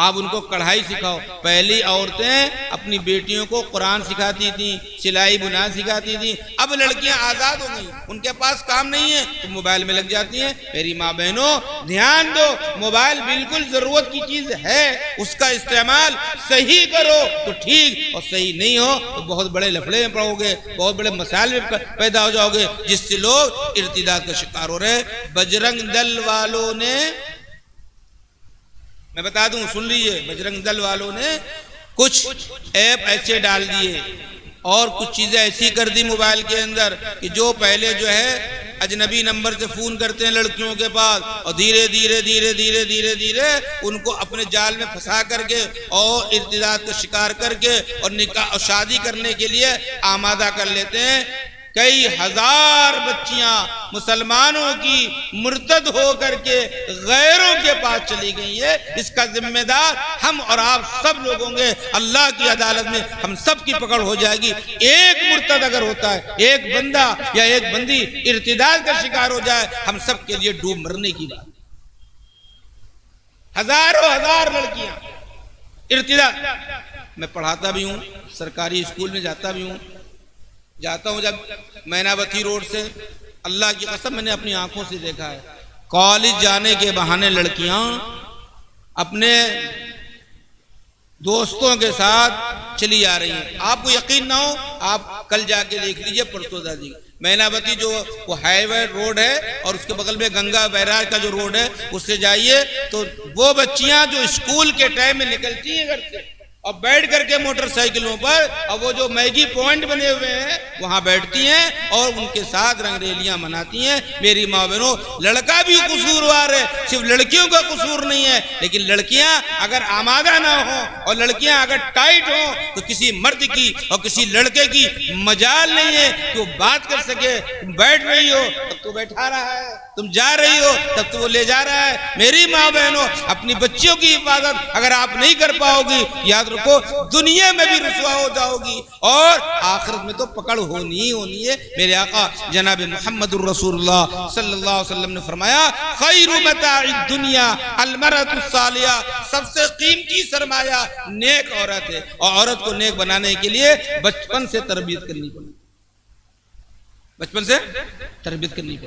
آپ ان کو کڑھائی سکھاؤ. پہلی عورتیں اپنی بیٹیوں کو قرآن سکھاتی تھیں، سلائی بنا سکھاتی تھیں. اب لڑکیاں آزاد ہو گئی، ان کے پاس کام نہیں ہے تو موبائل میں لگ جاتی ہیں. میری ماں بہنوں دھیان دو، موبائل بالکل ضرورت کی چیز ہے، اس کا استعمال صحیح کرو تو ٹھیک، اور صحیح نہیں ہو تو بہت بڑے لفڑے میں پڑو گے، بہت بڑے مسائل میں پیدا ہو جاؤ گے، جس سے لوگ ارتداد کا شکار ہو رہے ہیں. بجرنگ دل والوں نے، میں بتا دوں سن لیجئے، بجرنگ دل والوں نے کچھ ایپ ایسے ڈال دیے اور کچھ چیزیں ایسی کر دی موبائل کے اندر کہ جو پہلے جو ہے اجنبی نمبر سے فون کرتے ہیں لڑکیوں کے پاس، اور دھیرے دھیرے ان کو اپنے جال میں پھنسا کر کے اور ارتداد کا شکار کر کے اور نکاح اور شادی کرنے کے لیے آمادہ کر لیتے ہیں. کئی ہزار بچیاں مسلمانوں کی مرتد ہو کر کے غیروں کے پاس چلی گئی ہے. اس کا ذمہ دار ہم اور آپ سب لوگ ہوں گے. اللہ کی عدالت میں ہم سب کی پکڑ ہو جائے گی. ایک مرتد اگر ہوتا ہے، ایک بندہ یا ایک بندی ارتداد کا شکار ہو جائے، ہم سب کے لیے ڈوب مرنے کی بات. ہزار لڑکیاں ارتداد. میں پڑھاتا بھی ہوں، سرکاری اسکول میں جاتا ہوں جب میناوتی روڈ سے، اللہ کی قسم میں نے اپنی آنکھوں سے دیکھا ہے، کالج جانے کے بہانے لڑکیاں اپنے دوستوں کے ساتھ چلی آ رہی ہیں. آپ کو یقین نہ ہو، آپ کل جا کے دیکھ لیجئے پرسوں دادی میناوتی جو وہ ہائی وے روڈ ہے اور اس کے بغل میں گنگا بیراج کا جو روڈ ہے اس سے جائیے تو وہ بچیاں جو اسکول کے ٹائم میں نکلتی ہیں گھر سے اور بیٹھ کر کے موٹر سائیکلوں پر، اور وہ جو میگی پوائنٹ بنے ہوئے ہیں وہاں بیٹھتی ہیں اور ان کے ساتھ رنگ ریلیاں مناتی ہیں. میری ماں بہنوں لڑکا بھی قصوروار ہے، صرف لڑکیوں کا قصور نہیں ہے. لیکن لڑکیاں اگر آمادہ نہ ہوں اور لڑکیاں اگر ٹائٹ ہوں تو کسی مرد کی اور کسی لڑکے کی مجال نہیں ہے کہ وہ بات کر سکے. تم بیٹھ رہی ہو تب تو بیٹھا رہا ہے، تم جا رہی ہو تب تو وہ لے جا رہا ہے. میری ماں بہنوں اپنی بچیوں کی حفاظت اگر آپ نہیں کر پاؤ گی، یاد رکھو دنیا میں بھی رسوا ہو جاؤ گی اور آخرت میں تو پکڑ ہونی ہے. میرے آقا جناب محمد الرسول اللہ صلی اللہ علیہ وسلم نے فرمایا خیر متاع الدنیا المرأة الصالحہ، سب سے قیمتی سرمایہ نیک عورت ہے، اور عورت کو نیک بنانے کے لیے بچپن سے تربیت کرنی پڑے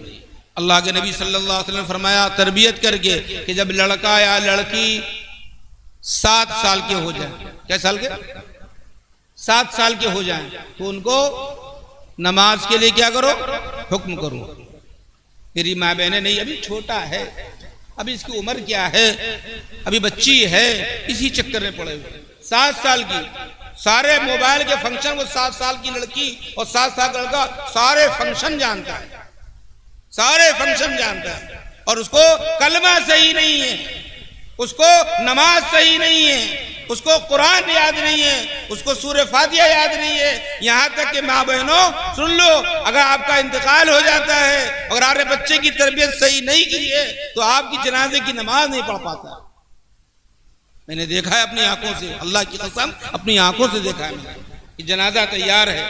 گی. اللہ کے نبی صلی اللہ علیہ وسلم نے فرمایا تربیت کر کے کہ جب لڑکا یا لڑکی 7 سال کے ہو جائیں، کیا سال کے؟ 7 سال کے ہو جائیں تو ان کو نماز کے لیے کیا کرو؟ حکم کرو. میری ماں بہنیں نہیں، ابھی چھوٹا ہے، ابھی اس کی عمر کیا ہے، ابھی بچی ہے، اسی چکر میں پڑے ہوئے. 7 سال کی سارے موبائل کے فنکشن، وہ 7 سال کی لڑکی اور 7 سال کا لڑکا سارے فنکشن جانتا ہے، اور اس کو کلمہ صحیح نہیں ہے، اس کو نماز صحیح نہیں ہے، اس کو قرآن یاد نہیں ہے، اس کو سورہ فاتحہ یاد نہیں ہے. یہاں تک کہ ماں بہنوں سن لو، اگر آپ کا انتقال ہو جاتا ہے اور آپ نے بچے کی تربیت صحیح نہیں کی ہے تو آپ کی جنازے کی نماز نہیں پڑھ پاتا. میں نے دیکھا ہے اپنی آنکھوں سے، اللہ کی قسم اپنی آنکھوں سے دیکھا ہے میں کہ جنازہ تیار ہے،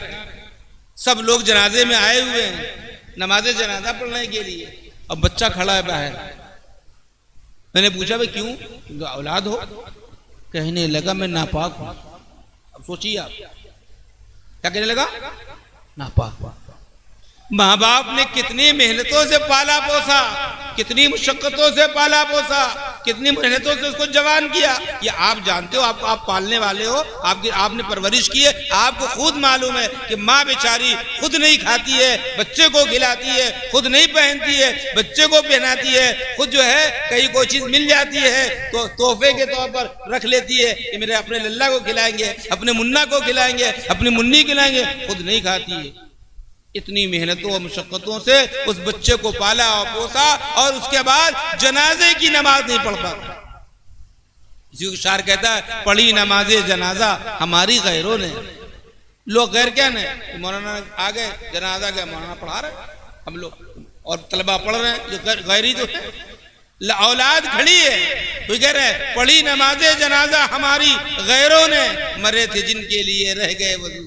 سب لوگ جنازے میں آئے ہوئے ہیں نماز جنازہ پڑھنے کے لیے، اب بچہ کھڑا ہے باہر. میں نے پوچھا بھئی کیوں؟ اولاد ہو؟ کہنے لگا میں ناپاک ہوں. اب سوچیے آپ کیا کہنے لگا؟ ناپاک. ماں باپ نے کتنی محنتوں سے پالا پوسا، کتنی مشقتوں سے پالا پوسا، کتنی محنتوں سے اس کو جوان کیا. یہ آپ جانتے ہو, آپ پالنے والے ہو, آپ نے پرورش کی ہے, آپ کو خود معلوم ہے کہ ماں بیچاری خود نہیں کھاتی ہے, بچے کو کھلاتی ہے, خود نہیں پہنتی ہے, بچے کو پہناتی ہے, خود جو ہے کہیں کوئی چیز مل جاتی ہے تو تحفے کے طور پر رکھ لیتی ہے کہ میرے اپنے للہ کو کھلائیں گے, اپنے منا کو کھلائیں گے, اپنی منی کھلائیں گے, خود نہیں کھاتی ہے. اتنی محنتوں اور مشقتوں سے اس بچے کو پالا اور پوسا, اور اس کے بعد جنازے کی نماز نہیں پڑھ پاتا. اسی کو شاعر کہتا ہے پڑھی نماز جنازہ ہماری غیروں نے. لوگ غیر کیا نے, مولانا آ گئے, جنازہ گئے, مولانا پڑھا رہے, ہم لوگ اور طلبہ پڑھ رہے ہیں, جو غیری تو ہے. اولاد کھڑی ہے تو کہہ رہے پڑھی نماز جنازہ ہماری غیروں نے, مرے تھے جن کے لیے رہ گئے وضو,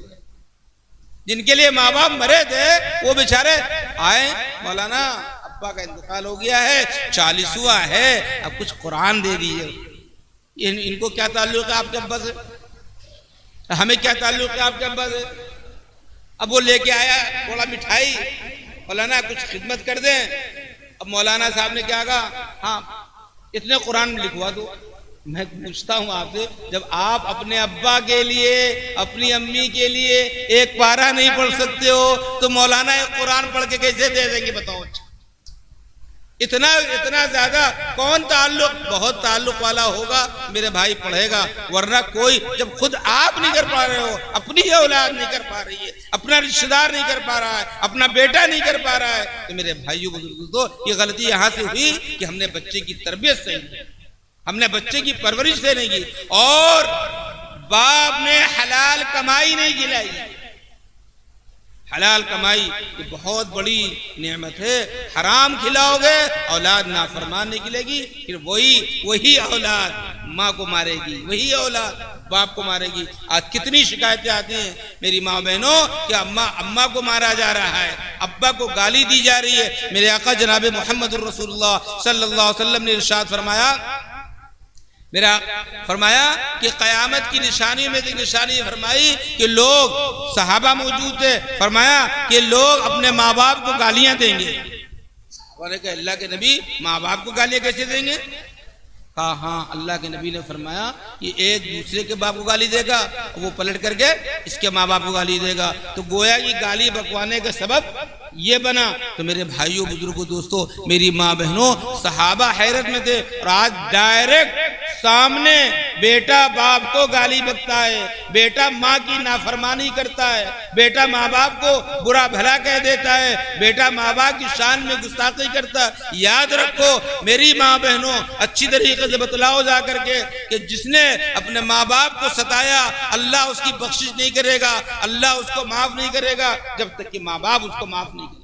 جن کے لیے ماں باپ مرے تھے وہ بیچارے آئے, مولانا ابا کا انتقال ہو گیا ہے, 40واں ہے, اب کچھ قرآن دے دیجیے. ان کو کیا تعلق ہے آپ کے ابا سے, ہمیں کیا تعلق ہے آپ کے ابا سے. اب وہ لے کے آیا تھوڑا مٹھائی, مولانا کچھ خدمت کر دیں. اب مولانا صاحب نے کیا کہا, ہاں اتنے قرآن لکھوا دو. میں پوچھتا ہوں آپ سے, جب آپ اپنے ابا کے لیے, اپنی امی کے لیے ایک پارہ نہیں پڑھ سکتے ہو تو مولانا ایک قرآن پڑھ کے کیسے دے دیں گے بتاؤ. اتنا زیادہ کون تعلق, بہت تعلق والا ہوگا میرے بھائی پڑھے گا, ورنہ کوئی جب خود آپ نہیں کر پا رہے ہو, اپنی اولاد نہیں کر پا رہی ہے, اپنا رشتہ دار نہیں کر پا رہا ہے, اپنا بیٹا نہیں کر پا رہا ہے, تو میرے بھائیوں بزرگوں یہ غلطی یہاں سے ہوئی کہ ہم نے بچے کی تربیت صحیح کی, ہم نے بچے کی پرورش سے نہیں کی, اور باپ نے حلال کمائی نہیں کھلائی. حلال کمائی یہ بہت بڑی نعمت ہے. حرام کھلاؤ گے اولاد نافرمان نہیں کھلے گی, پھر وہی اولاد ماں کو مارے گی, وہی اولاد باپ کو مارے گی. آج کتنی شکایتیں آتی ہیں میری ماں بہنوں کہ اماں کو مارا جا رہا ہے, ابا کو گالی دی جا رہی ہے. میرے آقا جناب محمد الرسول اللہ صلی اللہ علیہ وسلم نے ارشاد فرمایا کہ قیامت کی نشانی میں ایک نشانی فرمائی کہ لوگ, صحابہ موجود تھے, فرمایا کہ لوگ اپنے ماں باپ کو گالیاں دیں گے. صحابہ نے کہا اللہ کے نبی ماں باپ کو گالیاں کیسے دیں گے؟ کہا ہاں, اللہ کے نبی نے فرمایا کہ ایک دوسرے کے باپ کو گالی دے گا, وہ پلٹ کر کے اس کے ماں باپ کو گالی دے گا, تو گویا یہ گالی بکوانے کا سبب یہ بنا. تو میرے بھائیوں بزرگوں دوستوں میری ماں بہنوں, صحابہ حیرت میں تھے, اور آج ڈائریکٹ سامنے بیٹا باپ کو گالی بکتا ہے, بیٹا ماں کی نافرمانی کرتا ہے, بیٹا ماں باپ کو برا بھلا کہہ دیتا ہے, بیٹا ماں باپ کی شان میں گستاخی کرتا ہے. یاد رکھو میری ماں بہنوں, اچھی طریقے سے بتلاؤ جا کر کے کہ جس نے اپنے ماں باپ کو ستایا اللہ اس کی بخشش نہیں کرے گا, اللہ اس کو معاف نہیں کرے گا جب تک کہ ماں باپ اس کو معاف نہیں کرے.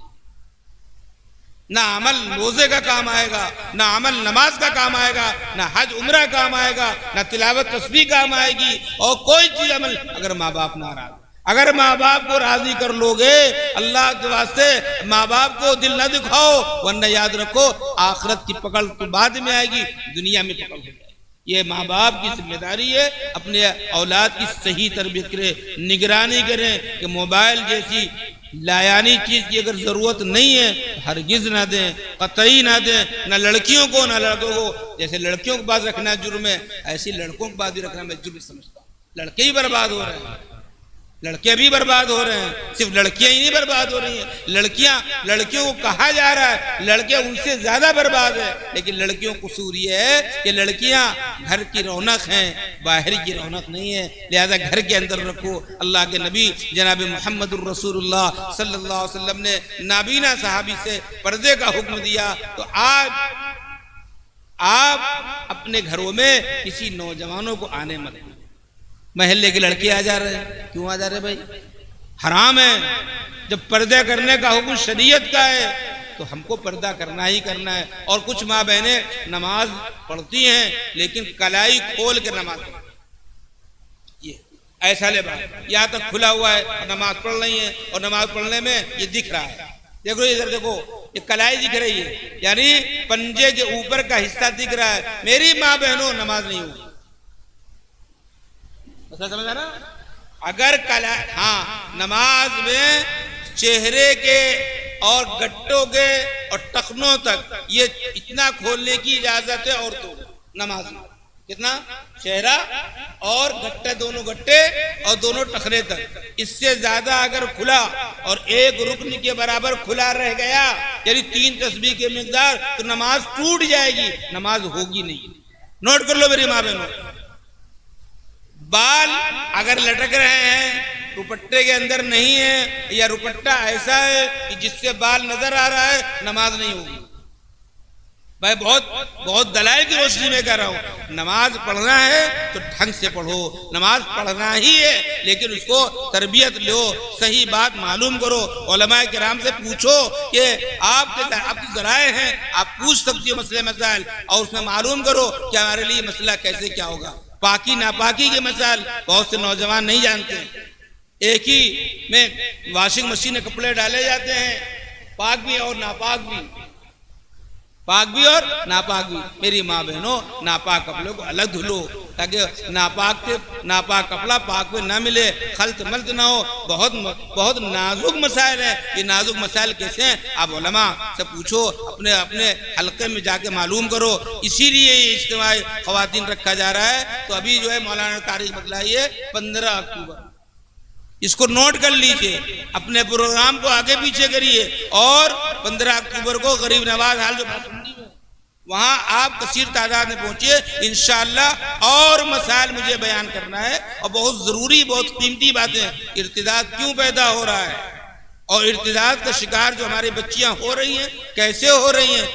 نہ عمل روزے کا کام آئے گا, نہ عمل نماز کا کام آئے گا, نہ حج عمرہ کام آئے گا, نہ تلاوت تسبیح کام آئے گی, اور کوئی چیز عمل اگر ماں باپ ناراض. اگر ماں باپ کو راضی کر لو گے اللہ کے واسطے ماں باپ کو دل نہ دکھاؤ, ورنہ یاد رکھو آخرت کی پکڑ تو بعد میں آئے گی, دنیا میں پکڑ ہو جائے گی. یہ ماں باپ کی ذمہ داری ہے اپنے اولاد کی صحیح تربیت کریں, نگرانی کریں کہ موبائل جیسی لایانی چیز کی اگر ضرورت نہیں ہے ہرگز نہ دیں, قطعی نہ دیں, نہ لڑکیوں کو نہ لڑکوں کو. جیسے لڑکیوں کو بعد رکھنا جرم ہے, ایسی لڑکوں کو بعد بھی رکھنا میں جرم سمجھتا ہوں. لڑکے ہی برباد ہو رہے ہیں, لڑکے بھی برباد ہو رہے ہیں, صرف لڑکیاں ہی نہیں برباد ہو رہی ہیں, لڑکیوں کو کہا جا رہا ہے لڑکے ان سے زیادہ برباد ہیں, لیکن لڑکیوں کو قصور یہ ہے کہ لڑکیاں گھر کی رونق ہیں, باہر کی رونق نہیں ہے, لہذا گھر کے اندر رکھو. اللہ کے نبی جناب محمد الرسول اللہ صلی اللہ علیہ وسلم نے نابینا صحابی سے پردے کا حکم دیا. تو آج آپ اپنے گھروں میں کسی نوجوانوں کو آنے مت دیں. محلے کے لڑکے آ جا رہے ہیں, کیوں آ جا رہے بھائی؟ حرام ہے. جب پردہ کرنے کا حکم شریعت کا ہے تو ہم کو پردہ کرنا ہی کرنا ہے. اور کچھ ماں بہنیں نماز پڑھتی ہیں لیکن کلائی کھول کے نماز پڑھتی ہیں. یہ ایسا لباس یہاں تک کھلا ہوا ہے اور نماز پڑھ رہی ہیں, اور نماز پڑھنے میں یہ دکھ رہا ہے. دیکھو ادھر دیکھو, یہ کلائی دکھ رہی ہے, یعنی پنجے کے اوپر کا حصہ دکھ رہا ہے. میری ماں بہنوں نماز نہیں ہوگی. سمجھا نا؟ اگر نماز میں چہرے کے اور گٹوں کے اور ٹخنوں تک یہ اتنا کھولنے کی اجازت ہے عورتوں کو, نماز میں کتنا چہرہ اور گھٹے، دونوں گھٹے اور دونوں ٹخنے تک، اس سے زیادہ اگر کھلا اور ایک رکن کے برابر کھلا رہ گیا یعنی 3 تسبیح کے مقدار تو نماز ٹوٹ جائے گی، نماز ہوگی نہیں۔ نوٹ کر لو میری ماں بہنوں، بال اگر لٹک رہے ہیں دوپٹے کے اندر نہیں ہے یا دوپٹہ ایسا ہے کہ جس سے بال نظر آ رہا ہے، نماز نہیں ہوگی۔ بھائی بہت دلائل کی روشنی میں کہہ رہا ہوں، نماز پڑھنا ہے تو ڈھنگ سے پڑھو، نماز پڑھنا ہی ہے لیکن اس کو تربیت لو، صحیح بات معلوم کرو، علماء کرام سے پوچھو کہ آپ کی ذرائع ہیں، آپ پوچھ سکتی ہو مسئلے مسائل اور اس میں معلوم کرو کہ ہمارے لیے مسئلہ کیسے کیا ہوگا۔ پاکی ناپاکی کے مسائل بہت سے نوجوان نہیں جانتے، ایک ہی میں واشنگ مشین میں کپڑے ڈالے جاتے ہیں، پاک بھی اور ناپاک بھی، پاک بھی اور ناپاک بھی۔ میری ماں بہنوں، ناپاک کپڑے کو الگ دھلو تاکہ ناپاک کپڑا پاک میں نہ ملے، خلط ملط نہ ہو۔ بہت نازک مسائل ہیں، یہ نازک مسائل کیسے ہیں آپ علماء سے پوچھو، اپنے حلقے میں جا کے معلوم کرو۔ اسی لیے یہ اجتماعی خواتین رکھا جا رہا ہے۔ تو ابھی جو ہے مولانا نے تاریخ بتلائی ہے 15 اکتوبر، اس کو نوٹ کر لیجئے، اپنے پروگرام کو آگے پیچھے کریے، اور 15 اکتوبر کو غریب نواز حال جو وہاں آپ کثیر تعداد میں پہنچیے انشاءاللہ، اور مسائل مجھے بیان کرنا ہے اور بہت ضروری، بہت قیمتی باتیں۔ ارتداد کیوں پیدا ہو رہا ہے اور ارتداد کا شکار جو ہماری بچیاں ہو رہی ہیں کیسے ہو رہی ہیں،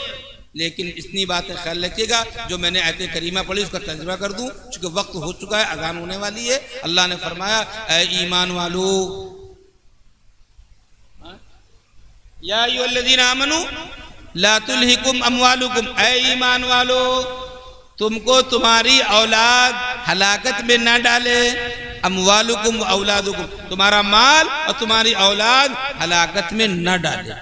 لیکن اتنی باتیں خیال رکھیے گا جو میں نے آیت کریمہ پڑھی اس کا تجربہ کر دوں، چونکہ وقت ہو چکا ہے، اذان ہونے والی ہے۔ اللہ نے فرمایا اے ایمان والو، یا ایھا الذین آمنوا لا تلہکم اموالکم، اے ایمان والو تم کو تمہاری اولاد ہلاکت میں نہ ڈالے، اموالکم و اولادکم، تمہارا مال اور تمہاری اولاد ہلاکت میں نہ ڈالے۔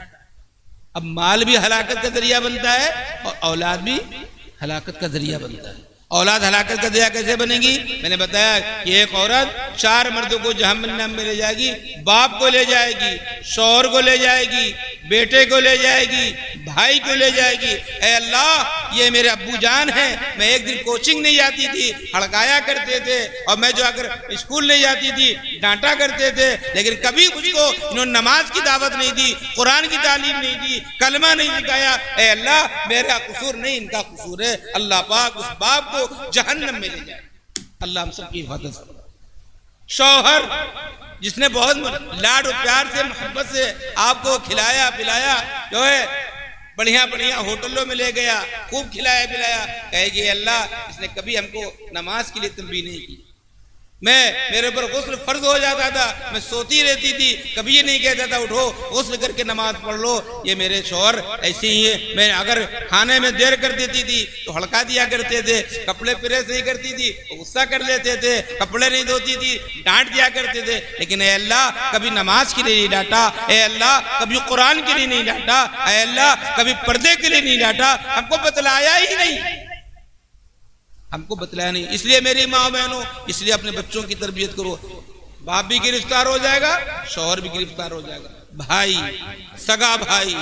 اب مال بھی ہلاکت کا ذریعہ بنتا ہے اور اولاد بھی ہلاکت کا ذریعہ بنتا ہے۔ اولاد ہلاکت کا ذریعہ کیسے بنے گی؟ میں نے بتایا کہ ایک عورت 4 مردوں کو جہنم میں لے جائے گی، باپ کو لے جائے گی، شوہر کو لے جائے گی، بیٹے کو لے جائے گی، بھائی کو لے جائے گی۔ اے اللہ یہ میرے ابو جان ہیں، میں ایک دن کوچنگ نہیں جاتی تھی، ہڑکایا کرتے تھے، اور میں جو اگر اسکول نہیں جاتی تھی ڈانٹا کرتے تھے، لیکن کبھی مجھ کو انہوں نے نماز کی دعوت نہیں دی، قرآن کی تعلیم نہیں دی، کلمہ نہیں سکھایا۔ اے اللہ میرا قصور نہیں، ان کا قصور ہے۔ اللہ پاک اس باپ کو جہنم میں لے جائے۔ اللہ ہم سب کی حفاظت کرے۔ شوہر جس نے بہت لاڈ و پیار سے محبت سے آپ کو کھلایا پلایا، جو ہے بڑھیا ہوٹلوں میں لے گیا، خوب کھلایا پلایا، کہے گی اللہ اس نے کبھی ہم کو نماز کے لیے تنبیہ نہیں کی۔ میرے اوپر غسل فرض ہو جاتا تھا، میں سوتی رہتی تھی، کبھی یہ نہیں کہتا تھا اٹھو غسل کر کے نماز پڑھ لو۔ یہ میرے شوہر ایسے ہی ہے، میں اگر کھانے میں دیر کر دیتی تھی تو ہڑکا دیا کرتے تھے، کپڑے پریس نہیں کرتی تھی تو غصہ کر لیتے تھے، کپڑے نہیں دھوتی تھی ڈانٹ دیا کرتے تھے، لیکن اے اللہ کبھی نماز کے لیے نہیں ڈانٹا، اے اللہ کبھی قرآن کے لیے نہیں ڈانٹا، اے اللہ کبھی پردے کے لیے نہیں ڈانٹا، ہم کو بتلایا ہی نہیں، ہم کو بتلایا نہیں۔ اس لیے میری ماں بہنوں، اس لیے اپنے بچوں کی تربیت کرو۔ باپ بھی گرفتار ہو جائے گا، شوہر بھی گرفتار ہو جائے گا، بھائی سگا بھائی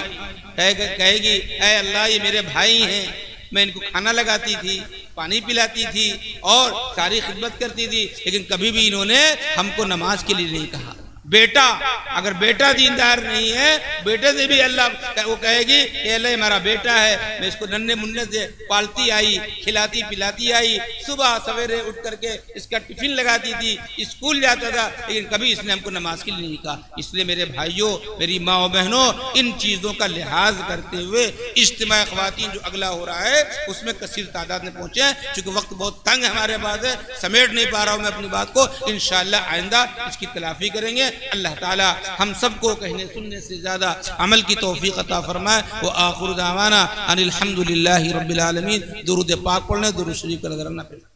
کہے گی اے اللہ یہ میرے بھائی ہیں، میں ان کو کھانا لگاتی تھی، پانی پلاتی تھی اور ساری خدمت کرتی تھی، لیکن کبھی بھی انہوں نے ہم کو نماز کے لیے نہیں کہا۔ بیٹا اگر بیٹا دیندار نہیں ہے، بیٹے سے بھی اللہ وہ کہے گی کہ اللہ ہمارا بیٹا ہے، میں اس کو ننھے منھے سے پالتی آئی، کھلاتی پلاتی آئی، صبح سویرے اٹھ کر کے اس کا ٹفن لگاتی تھی، اسکول جاتا تھا، لیکن کبھی اس نے ہم کو نماز کے لیے نہیں کہا۔ اس لیے میرے بھائیوں میری ماں و بہنوں، ان چیزوں کا لحاظ کرتے ہوئے اجتماع خواتین جو اگلا ہو رہا ہے اس میں کثیر تعداد میں پہنچے ہیں، چونکہ وقت بہت تنگ ہے ہمارے پاس ہے، سمیٹ نہیں پا رہا ہوں میں اپنی بات کو، انشاءاللہ آئندہ اس کی تلافی کریں گے۔ اللہ تعالی ہم سب کو کہنے سننے سے زیادہ عمل کی توفیق عطا فرمائے۔ وآخر دعوانا ان الحمدللہ رب العالمین۔ درود پاک پڑھنے، درود شریف کا نظرانہ پڑھنے۔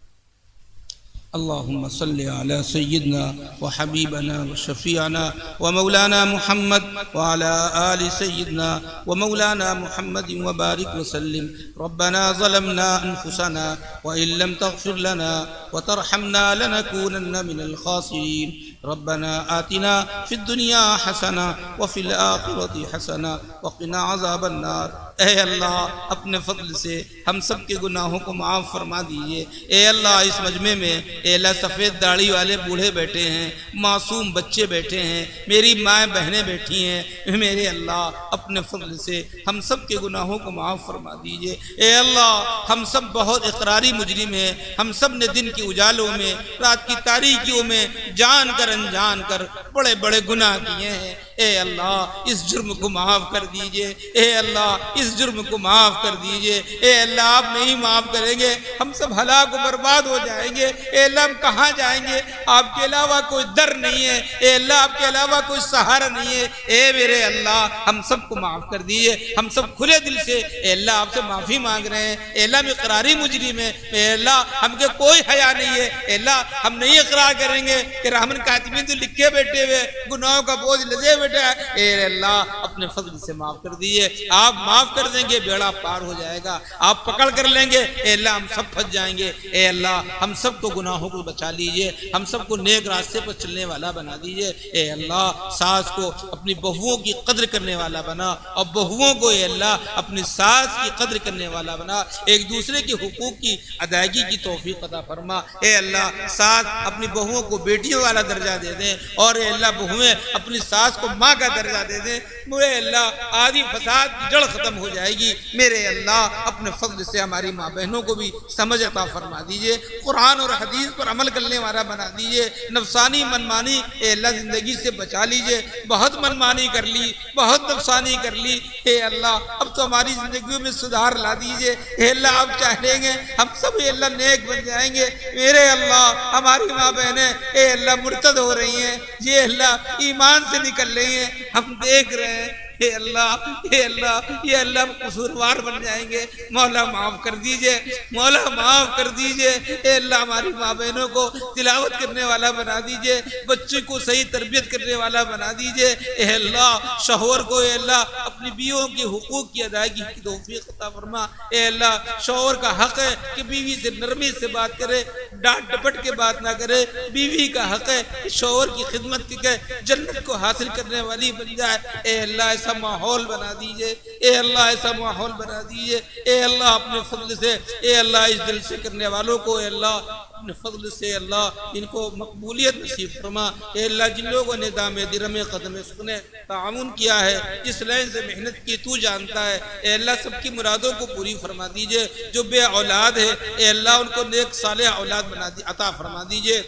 اللهم صل على سيدنا وحبيبنا وشفيعنا ومولانا محمد وعلى آل سيدنا ومولانا محمد وبارك وسلم. ربنا ظلمنا أنفسنا وإن لم تغفر لنا وترحمنا لنكونن من الخاسرين. ربنا آتنا فی الدنیا حسنہ وفی الآخرۃ حسنہ وقنا عذاب النار۔ اے اللہ اپنے فضل سے ہم سب کے گناہوں کو معاف فرما دیجئے۔ اے اللہ اس مجمع میں اے اللہ سفید داڑھی والے بوڑھے بیٹھے ہیں، معصوم بچے بیٹھے ہیں، میری مائیں بہنیں بیٹھی ہیں، میرے اللہ اپنے فضل سے ہم سب کے گناہوں کو معاف فرما دیجئے۔ اے اللہ ہم سب بہت اقراری مجرم ہیں، ہم سب نے دن کی اجالوں میں رات کی تاریکیوں میں جان کر انجان کر بڑے بڑے گناہ کیے ہیں۔ اے اللہ اس جرم کو معاف کر دیجئے، اے اللہ اس جرم کو معاف کر دیجئے۔ اے اللہ آپ نہیں معاف کریں گے ہم سب ہلاک و برباد ہو جائیں گے۔ اے اللہ ہم کہاں جائیں گے؟ آپ کے علاوہ کوئی در نہیں ہے، اے اللہ آپ کے علاوہ کوئی سہارا نہیں ہے۔ اے میرے اللہ ہم سب کو معاف کر دیجئے۔ ہم سب کھلے دل سے اے اللہ آپ سے معافی مانگ رہے ہیں۔ اے اللہ ہم اقراری مجرم ہیں، اے اللہ ہم کے کوئی حیا نہیں ہے۔ اے اللہ ہم نہیں اقرار کریں گے کہ رحمن کاتبین تو لکھے بیٹھے ہوئے گناہوں کا بوجھ لدے بیٹھا ہے۔ اے اللہ اپنے فضل سے معاف کر دیجئے۔ آپ معاف کر دیں گے بیڑا پار ہو جائے گا، آپ پکڑ کر لیں گے اے اللہ ہم سب پھنس جائیں گے۔ اے اللہ ہم سب کو گناہوں کو بچا لیجئے، ہم سب کو نیک راستے پر چلنے والا بنا دیجئے۔ اے اللہ ساس کو اپنی بہوؤں کی قدر کرنے والا بنا، اور بہوؤں کو اے اللہ اپنی ساس کی قدر کرنے والا بنا، ایک دوسرے کے حقوق کی ادائیگی کی توفیق عطا فرما۔ اے اللہ ساس اپنی بہوؤں کو بیٹیوں والا درجہ دے دیں، اور اے اللہ بہویں اپنی ساس کو ماں کا درجہ دے دیں۔ میرے اللہ آدھی فساد کی جڑ ختم ہو جائے گی۔ میرے اللہ اپنے فضل سے ہماری ماں بہنوں کو بھی سمجھ عطا فرما دیجئے، قرآن اور حدیث پر عمل کرنے والا بنا دیجئے، نفسانی منمانی اے اللہ زندگی سے بچا لیجئے۔ بہت منمانی کر لی، بہت نفسانی کر لی، اے اللہ اب تو ہماری زندگیوں میں سدھار لا دیجئے۔ اے اللہ آپ چاہیں گے ہم سب اے اللہ نیک بن جائیں گے۔ میرے اللہ ہماری ماں بہنیں اے اللہ مرتد ہو رہی ہیں، یہ اللہ ایمان سے نکل رہی ہیں، ہم دیکھ رہے ہیں۔ اے اللہ یہ اللہ ہم قصوروار بن جائیں گے، مولا معاف کر دیجئے، مولا معاف کر دیجئے۔ اے اللہ ہماری ماں بہنوں کو تلاوت کرنے والا بنا دیجئے، بچے کو صحیح تربیت کرنے والا بنا دیجئے۔ اے اللہ شوہر کو اے اللہ اپنی بیویوں کے حقوق کی ادائیگی کی توفیق عطا فرما۔ اے اللہ شوہر کا حق ہے کہ بیوی سے نرمی سے بات کرے، ڈانٹ ڈپٹ کے بات نہ کرے۔ بیوی کا حق ہے کہ شوہر کی خدمت کے جنت کو حاصل کرنے والی بن جائے۔ اے اللہ ایسا ماحول بنا دیجئے، اے اللہ ایسا ماحول بنا دیجئے۔ اے اللہ اپنے فضل سے اے اللہ اس دل سے کرنے والوں کو اے اللہ اپنے فضل سے اللہ ان کو مقبولیت نصیب فرما۔ اے اللہ جن لوگوں نے دام درم قدم سکنے تعاون کیا ہے، جس لائن سے محنت کی تو جانتا ہے، اے اللہ سب کی مرادوں کو پوری فرما دیجئے۔ جو بے اولاد ہے اے اللہ ان کو نیک صالح اولاد بنا عطا فرما دیجئے۔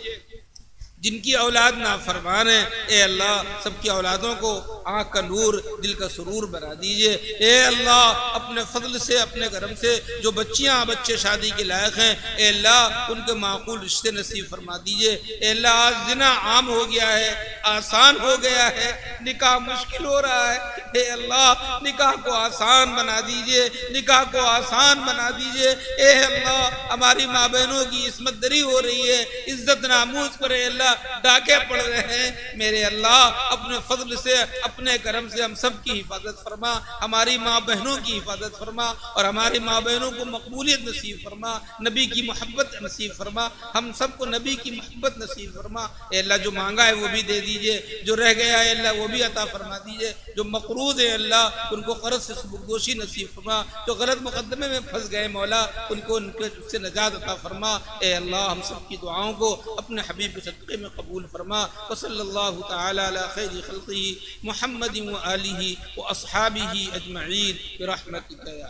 جن کی اولاد نافرمان ہے اے اللہ سب کی اولادوں کو آنکھ کا نور دل کا سرور بنا دیجئے۔ اے اللہ اپنے فضل سے اپنے کرم سے جو بچے شادی کے لائق ہیں اے اللہ ان کے معقول رشتے نصیب فرما دیجئے۔ اے اللہ آج زنا عام ہو گیا ہے، آسان ہو گیا ہے، نکاح مشکل ہو رہا ہے، اے اللہ نکاح کو آسان بنا دیجئے، نکاح کو آسان بنا دیجئے۔ اے اللہ ہماری ماں بہنوں کی عصمت دری ہو رہی ہے، عزت ناموس پر اے اللہ ڈاکے پڑ رہے ہیں، میرے اللہ اپنے فضل سے اپنے کرم سے ہم سب کی حفاظت فرما، ہماری ماں بہنوں کی حفاظت فرما، اور ہماری ماں بہنوں کو مقبولیت نصیب فرما، نبی کی محبت نصیب فرما، ہم سب کو نبی کی محبت نصیب فرما۔ اے اللہ جو مانگا ہے وہ بھی دے دیجئے، جو رہ گیا ہے اللہ وہ بھی عطا فرما دیجئے، جو مقروض ہے اللہ ان کو قرض سے سبکدوشی نصیب فرما، جو غلط مقدمے میں پھنس گئے مولا ان کو ان سے نجات عطا فرما۔ اے اللہ ہم سب کی دعاؤں کو اپنے حبیب کے صدقے میں قبول فرما۔ وصلی اللہ تعالی علی خیر خلقہ محمد و آلہ و اصحابہ اجمعین برحمتک یا